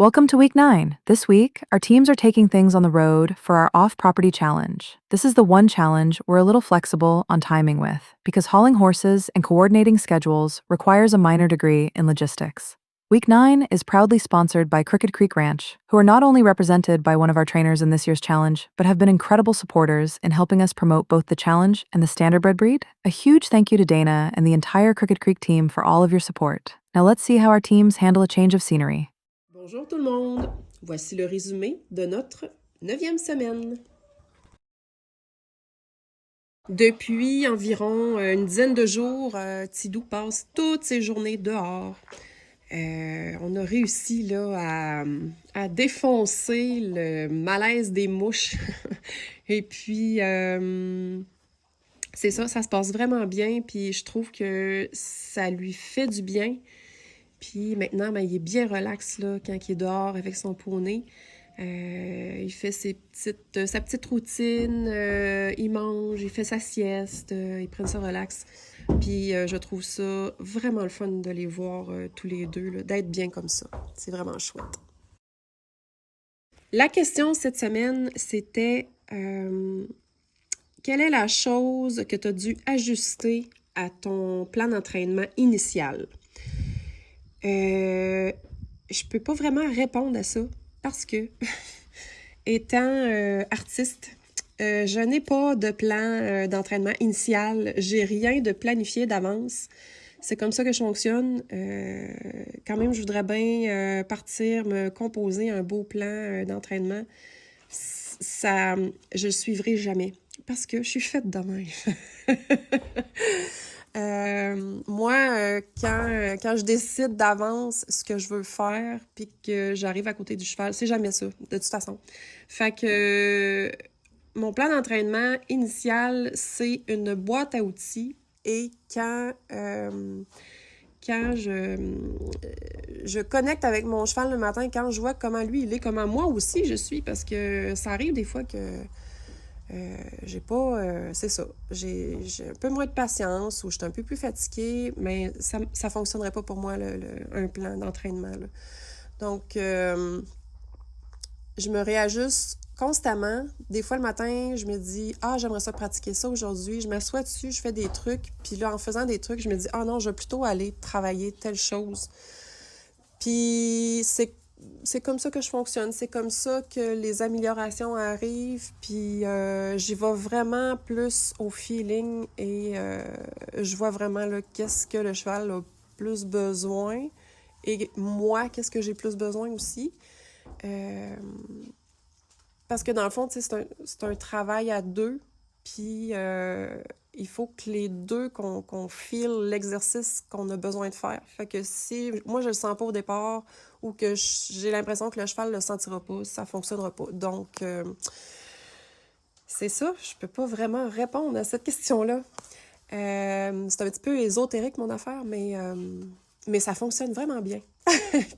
Welcome to week 9. This week, our teams are taking things on the road for our off property challenge. This is the one challenge we're a little flexible on timing with, because hauling horses and coordinating schedules requires a minor degree in logistics. Week 9 is proudly sponsored by Crooked Creek Ranch, who are not only represented by one of our trainers in this year's challenge, but have been incredible supporters in helping us promote both the challenge and the standardbred breed. A huge thank you to Dana and the entire Crooked Creek team for all of your support. Now let's see how our teams handle a change of scenery. Bonjour tout le monde! Voici le résumé de notre 9e semaine. Depuis environ une dizaine de jours, Tidou passe toutes ses journées dehors. On a réussi là, à défoncer le malaise des mouches. Et puis, c'est ça se passe vraiment bien. Puis je trouve que ça lui fait du bien. Puis maintenant, il est bien relax là, quand il est dehors avec son poney. Il fait sa petite routine, il mange, il fait sa sieste, il prend ça relax. Puis je trouve ça vraiment le fun de les voir tous les deux, là, d'être bien comme ça. C'est vraiment chouette. La question cette semaine, c'était quelle est la chose que tu as dû ajuster à ton plan d'entraînement initial? Je peux pas vraiment répondre à ça parce que, étant artiste, je n'ai pas de plan d'entraînement initial. J'ai rien de planifié d'avance. C'est comme ça que je fonctionne. Quand même, je voudrais bien partir me composer un beau plan d'entraînement. Je le suivrai jamais parce que je suis faite de même. Moi, quand je décide d'avance ce que je veux faire puis que j'arrive à côté du cheval, c'est jamais ça, de toute façon. Fait que mon plan d'entraînement initial, c'est une boîte à outils et quand je connecte avec mon cheval le matin, quand je vois comment lui il est, comment moi aussi je suis, parce que ça arrive des fois que j'ai pas... c'est ça. J'ai un peu moins de patience ou je suis un peu plus fatiguée, mais ça fonctionnerait pas pour moi, un plan d'entraînement. Là. Donc, je me réajuste constamment. Des fois, le matin, je me dis « Ah, j'aimerais ça pratiquer ça aujourd'hui. » Je m'assois dessus, je fais des trucs. Puis là, en faisant des trucs, je me dis « Ah non, je vais plutôt aller travailler telle chose. » Puis c'est comme ça que je fonctionne. C'est comme ça que les améliorations arrivent. Puis j'y vais vraiment plus au feeling et je vois vraiment là, qu'est-ce que le cheval a plus besoin et moi, qu'est-ce que j'ai plus besoin aussi. Parce que dans le fond, c'est un travail à deux. Puis il faut que les deux, qu'on file l'exercice qu'on a besoin de faire. Fait que si moi, je le sens pas au départ ou que j'ai l'impression que le cheval le sentira pas, ça fonctionnera pas. Donc, c'est ça. Je peux pas vraiment répondre à cette question-là. C'est un petit peu ésotérique, mon affaire, mais ça fonctionne vraiment bien.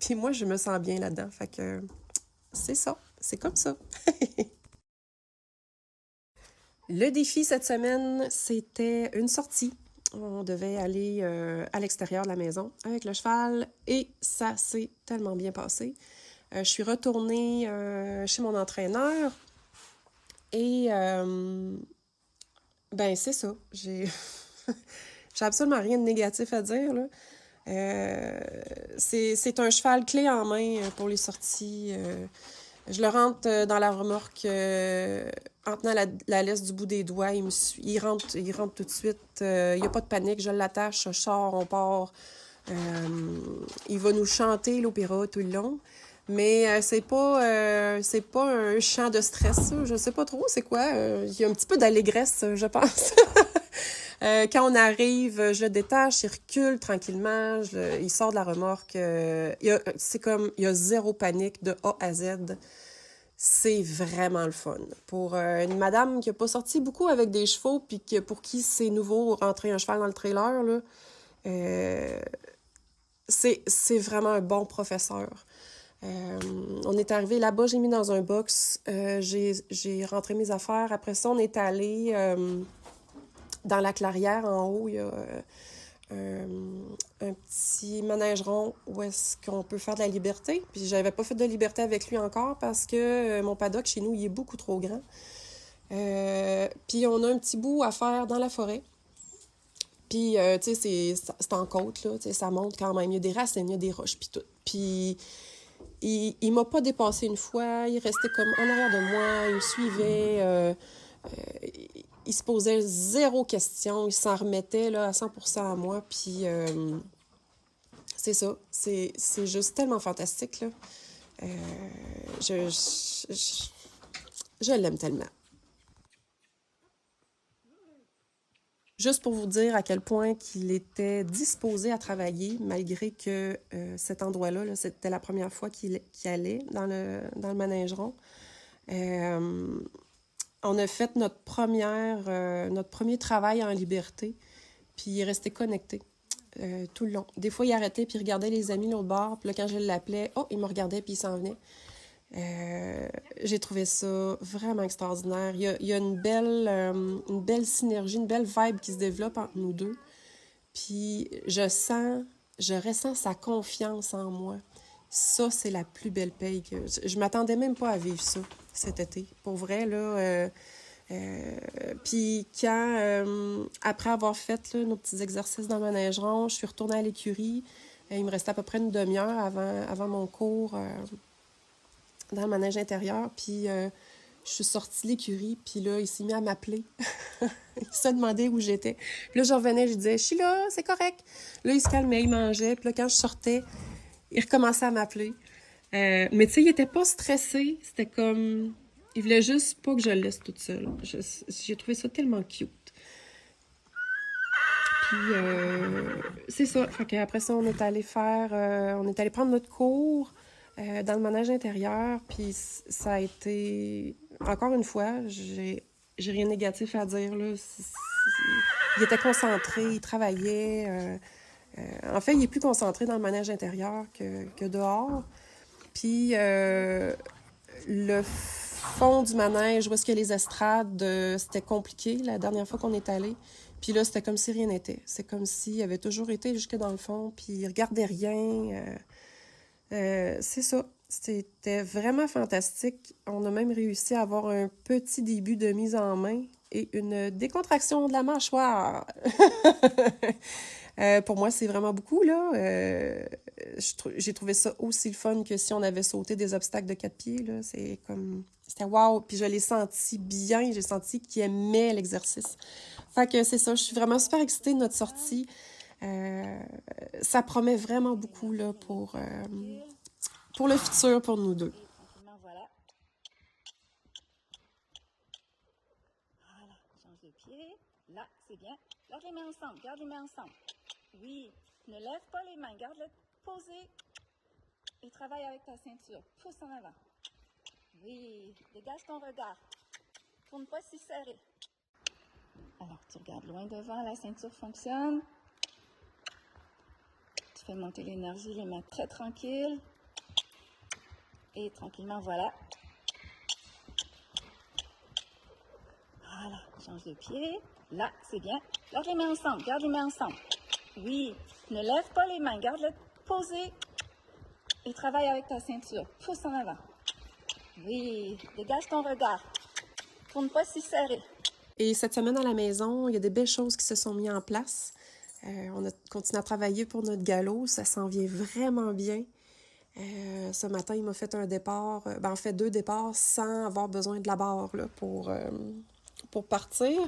Puis moi, je me sens bien là-dedans. Fait que c'est ça. C'est comme ça. Le défi cette semaine, c'était une sortie. On devait aller à l'extérieur de la maison avec le cheval et ça s'est tellement bien passé. Je suis retournée chez mon entraîneur et ben c'est ça. J'ai absolument rien de négatif à dire, là. C'est un cheval clé en main pour les sorties. Je le rentre dans la remorque en tenant la laisse du bout des doigts. Il rentre tout de suite. Il n'y a pas de panique. Je l'attache, je sors, on part. Il va nous chanter l'opéra tout le long. Mais c'est pas un chant de stress, ça. Je sais pas trop c'est quoi. Il y a un petit peu d'allégresse, je pense. Quand on arrive, je le détache, il recule tranquillement, il sort de la remorque. C'est comme, il y a zéro panique de A à Z. C'est vraiment le fun. Pour une madame qui n'a pas sorti beaucoup avec des chevaux, puis pour qui c'est nouveau rentrer un cheval dans le trailer, là, c'est vraiment un bon professeur. On est arrivé là-bas, j'ai mis dans un box, j'ai rentré mes affaires. Après ça, on est allé dans la clairière en haut, il y a un petit manège-rond où est-ce qu'on peut faire de la liberté. Puis j'avais pas fait de liberté avec lui encore parce que mon paddock chez nous, il est beaucoup trop grand. Puis on a un petit bout à faire dans la forêt. Puis, tu sais, c'est en côte, là, tu sais, ça monte quand même. Il y a des racines, il y a des roches, puis tout. Puis, il m'a pas dépassé une fois. Il restait comme en arrière de moi. Il me suivait. Il se posait zéro question. Il s'en remettait là, à 100% à moi. Puis, c'est ça. C'est juste tellement fantastique, là. Euh, je, je, je, je l'aime tellement. Juste pour vous dire à quel point qu'il était disposé à travailler, malgré que cet endroit-là, là, c'était la première fois qu'il allait dans le manègeron. Euh, on a fait notre premier travail en liberté, puis il est resté connecté tout le long. Des fois, il arrêtait, puis il regardait les amis de l'autre bord, puis là, quand je l'appelais, oh, il me regardait, puis il s'en venait. J'ai trouvé ça vraiment extraordinaire. Il y a une belle synergie, une belle vibe qui se développe entre nous deux. Puis je ressens sa confiance en moi. Ça, c'est la plus belle paye que... Je m'attendais même pas à vivre ça cet été. Pour vrai, là... puis quand, après avoir fait là, nos petits exercices dans le manègeron, je suis retournée à l'écurie. Il me restait à peu près une demi-heure avant mon cours dans le manège intérieur. Puis je suis sortie de l'écurie, puis là, il s'est mis à m'appeler. Il s'est demandé où j'étais. Puis là, je revenais, je disais, je suis là, c'est correct. Là, il se calmait, il mangeait. Puis là, quand je sortais, il recommençait à m'appeler. Mais tu sais, il était pas stressé. C'était comme... Il voulait juste pas que je le laisse toute seule. J'ai trouvé ça tellement cute. Puis, c'est ça. Fait qu'après ça, on est allé on est allé prendre notre cours dans le manège intérieur. Puis ça a été... Encore une fois, j'ai rien de négatif à dire, là. Il était concentré, il travaillait. En fait, il est plus concentré dans le manège intérieur que dehors. Puis le fond du manège, où est-ce que les estrades, c'était compliqué la dernière fois qu'on est allé. Puis là, c'était comme si rien n'était. C'est comme s'il avait toujours été jusque dans le fond, puis il regardait rien. C'est ça. C'était vraiment fantastique. On a même réussi à avoir un petit début de mise en main et une décontraction de la mâchoire. Pour moi, c'est vraiment beaucoup, là. J'ai trouvé ça aussi le fun que si on avait sauté des obstacles de 4 pieds, là. C'est comme... C'était wow! Puis je l'ai senti bien. J'ai senti qu'il aimait l'exercice. Fait que c'est ça. Je suis vraiment super excitée de notre sortie. Ça promet vraiment beaucoup, là, pour le futur, pour nous deux. Voilà. Voilà, change de pied. Là, c'est bien. Garde les mains ensemble, garde les mains ensemble. Oui, ne lève pas les mains, garde-les posées et travaille avec ta ceinture. Pousse en avant. Oui, dégage ton regard. Tourne pas si serré. Alors, tu regardes loin devant, la ceinture fonctionne. Tu fais monter l'énergie, les mains très tranquilles. Et tranquillement, voilà. Voilà, change de pied. Là, c'est bien. Garde les mains ensemble, garde les mains ensemble. Oui, ne lève pas les mains, garde-les posées et travaille avec ta ceinture. Pousse en avant. Oui, dégage ton regard. Tourne pas si serré. Et cette semaine à la maison, il y a des belles choses qui se sont mises en place. On a continué à travailler pour notre galop. Ça s'en vient vraiment bien. Ce matin, il m'a fait un départ, en fait 2 départs sans avoir besoin de la barre là, pour partir.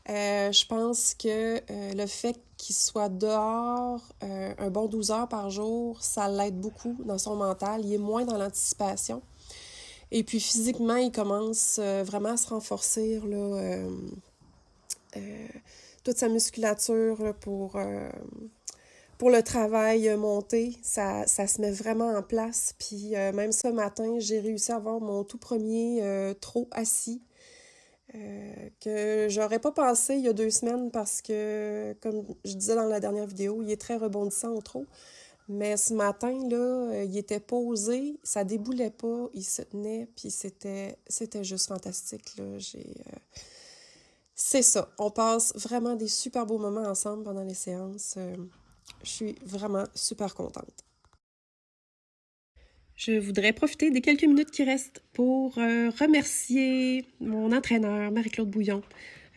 Je pense que le fait qu'il soit dehors un bon 12 heures par jour, ça l'aide beaucoup dans son mental. Il est moins dans l'anticipation. Et puis physiquement, il commence vraiment à se renforcer là, toute sa musculature là, pour le travail monté. Ça se met vraiment en place. Puis même ce matin, j'ai réussi à avoir mon tout premier trot assis. Que j'aurais pas pensé il y a 2 semaines parce que, comme je disais dans la dernière vidéo, il est très rebondissant au trot. Mais ce matin, là, il était posé, ça déboulait pas, il se tenait, puis c'était juste fantastique, là. c'est ça. On passe vraiment des super beaux moments ensemble pendant les séances. Je suis vraiment super contente. Je voudrais profiter des quelques minutes qui restent pour remercier mon entraîneur, Marie-Claude Bouillon,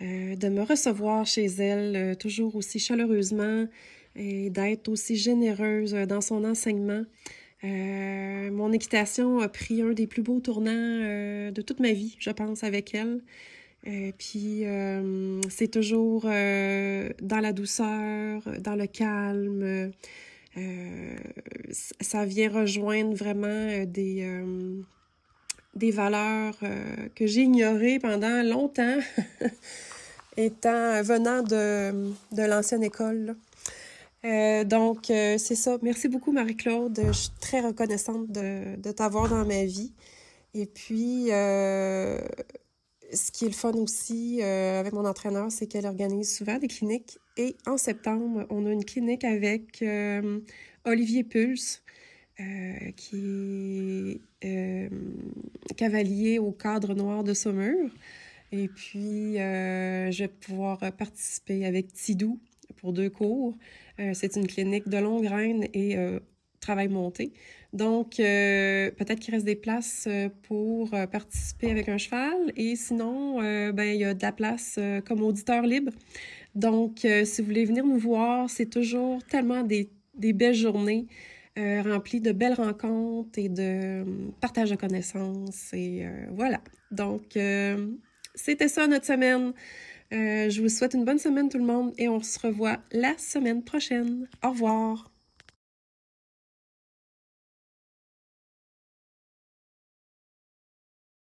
de me recevoir chez elle toujours aussi chaleureusement et d'être aussi généreuse dans son enseignement. Mon équitation a pris un des plus beaux tournants de toute ma vie, je pense, avec elle. Puis c'est toujours dans la douceur, dans le calme. Ça vient rejoindre vraiment des valeurs que j'ai ignorées pendant longtemps, venant de l'ancienne école. Donc, c'est ça. Merci beaucoup, Marie-Claude. Je suis très reconnaissante de t'avoir dans ma vie. Et puis, ce qui est le fun aussi avec mon entraîneur, c'est qu'elle organise souvent des cliniques. Et en septembre, on a une clinique avec Olivier Pulse, qui est cavalier au cadre noir de Saumur. Et puis, je vais pouvoir participer avec Tidou pour 2 cours. C'est une clinique de longue graine et travail monté. Donc, peut-être qu'il reste des places pour participer avec un cheval. Et sinon, il y a de la place comme auditeur libre. Donc, si vous voulez venir nous voir, c'est toujours tellement des belles journées remplies de belles rencontres et de partage de connaissances. Et voilà. Donc, c'était ça notre semaine. Je vous souhaite une bonne semaine tout le monde et on se revoit la semaine prochaine. Au revoir!